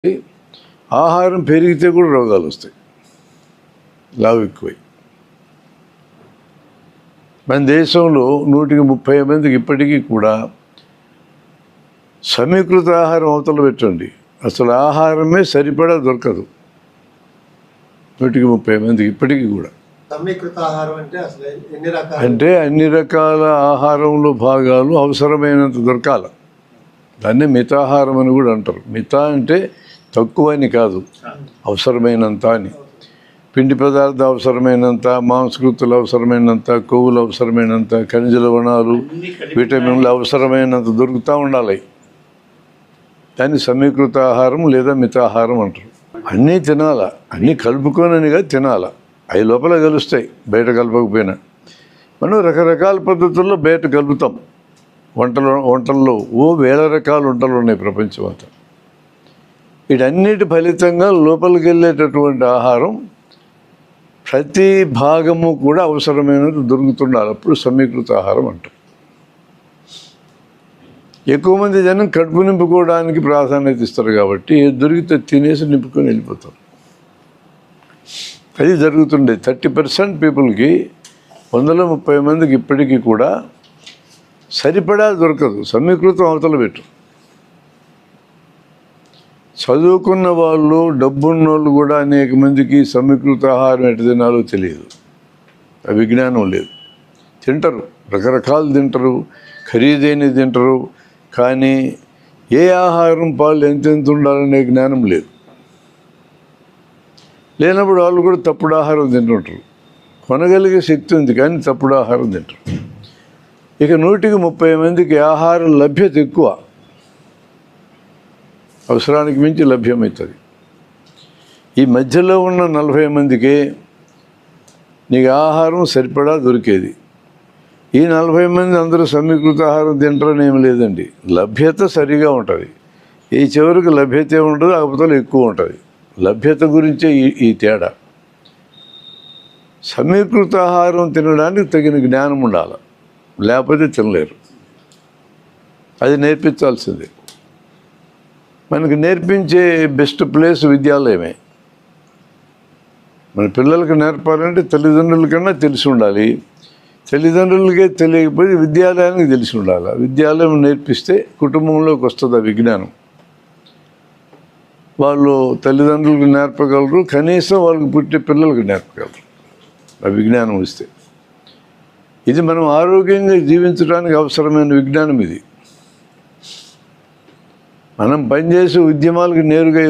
ఆహారం పెరిగితే కూడా రోగాలు వస్తాయి, లావు ఎక్కువై. మన దేశంలో 130 మందికి ఇప్పటికీ కూడా సమీకృత ఆహారం అవతల పెట్టండి, అసలు ఆహారమే సరిపడా దొరకదు 130 మందికి ఇప్పటికీ కూడా. సమీకృత ఆహారం అంటే అసలు ఎన్ని రకాలు? అంటే అన్ని రకాల ఆహారంలో భాగాలు అవసరమైనంత దొరకాలి. దాన్నే మితాహారం అని కూడా అంటారు. మిత అంటే తక్కువ అని కాదు, అవసరమైనంత అని. పిండి పదార్థాలు అవసరమైనంత, మాంసకృతులు అవసరమైనంత, కొవ్వులు అవసరమైనంత, ఖనిజ లవణాలు, విటమిన్లు అవసరమైనంత దొరుకుతూ ఉండాలి. దాన్ని సమీకృత ఆహారం లేదా మితాహారం అంటారు. అన్నీ తినాలా, అన్నీ కలుపుకోననిగా తినాలా. అవి లోపల కలుస్తాయి, బయట కలపకపోయినా. మనం రకరకాల పద్ధతుల్లో బయట కలుపుతాం. వంటల్లో వేల రకాల వంటలు ఉన్నాయి ప్రపంచం అంతా. వీటన్నిటి ఫలితంగా లోపలికి వెళ్ళేటటువంటి ఆహారం ప్రతి భాగము కూడా అవసరమైనది దొరుకుతుండాలి. అప్పుడు సమీకృత ఆహారం అంటాం. ఎక్కువ మంది జనం కడుపు నింపుకోవడానికి ప్రాధాన్యత ఇస్తారు కాబట్టి దొరికితే తినేసి నింపుకొని వెళ్ళిపోతారు. అది జరుగుతుండే. 30% పీపుల్కి 130 మందికి ఇప్పటికీ కూడా సరిపడా దొరకదు. సమీకృతం అవతల పెట్టు. చదువుకున్న వాళ్ళు, డబ్బున్న వాళ్ళు కూడా అనేక మందికి సమీకృత ఆహారం ఎటు తినాలో తెలియదు, ఆ విజ్ఞానం లేదు. తింటారు, రకరకాలు తింటారు, ఖరీదైనది తింటారు, కానీ ఏ ఆహారం పాలు ఎంతెంత ఉండాలనే జ్ఞానం లేదు. లేనప్పుడు వాళ్ళు కూడా తప్పుడు ఆహారం తింటుంటారు. కొనగలిగే శక్తి ఉంది కానీ తప్పుడు ఆహారం తింటారు. ఇక 130 మందికి ఆహారం లభ్యత ఎక్కువ, అవసరానికి మించి లభ్యమవుతుంది. ఈ మధ్యలో ఉన్న 40 మందికి నీకు ఆహారం సరిపడా దొరికేది. ఈ 40 మంది అందరూ సమీకృత ఆహారం తింటారని ఏమి లేదండి, లభ్యత సరిగా ఉంటుంది. ఈ చివరికి లభ్యత ఏముంటుంది, అవతల ఎక్కువ ఉంటుంది. లభ్యత గురించే ఈ తేడా. సమీకృత ఆహారం తినడానికి తగిన జ్ఞానం ఉండాలి, లేకపోతే తినలేరు. అది నేర్పించాల్సిందే. మనకు నేర్పించే బెస్ట్ ప్లేస్ విద్యాలయమే. మన పిల్లలకు నేర్పాలంటే తల్లిదండ్రుల కన్నా తెలిసి ఉండాలి. తల్లిదండ్రులకే తెలియకపోతే విద్యాలయానికి తెలిసి ఉండాలి. విద్యాలయం నేర్పిస్తే కుటుంబంలోకి వస్తుంది ఆ విజ్ఞానం. వాళ్ళు తల్లిదండ్రులకు నేర్పగలరు, కనీసం వాళ్ళకి పుట్టే పిల్లలకు నేర్పగలరు ఆ విజ్ఞానం వస్తే. ఇది మనం ఆరోగ్యంగా జీవించడానికి అవసరమైన విజ్ఞానం ఇది. మనం పనిచేసే ఉద్యమాలకు నేరుగా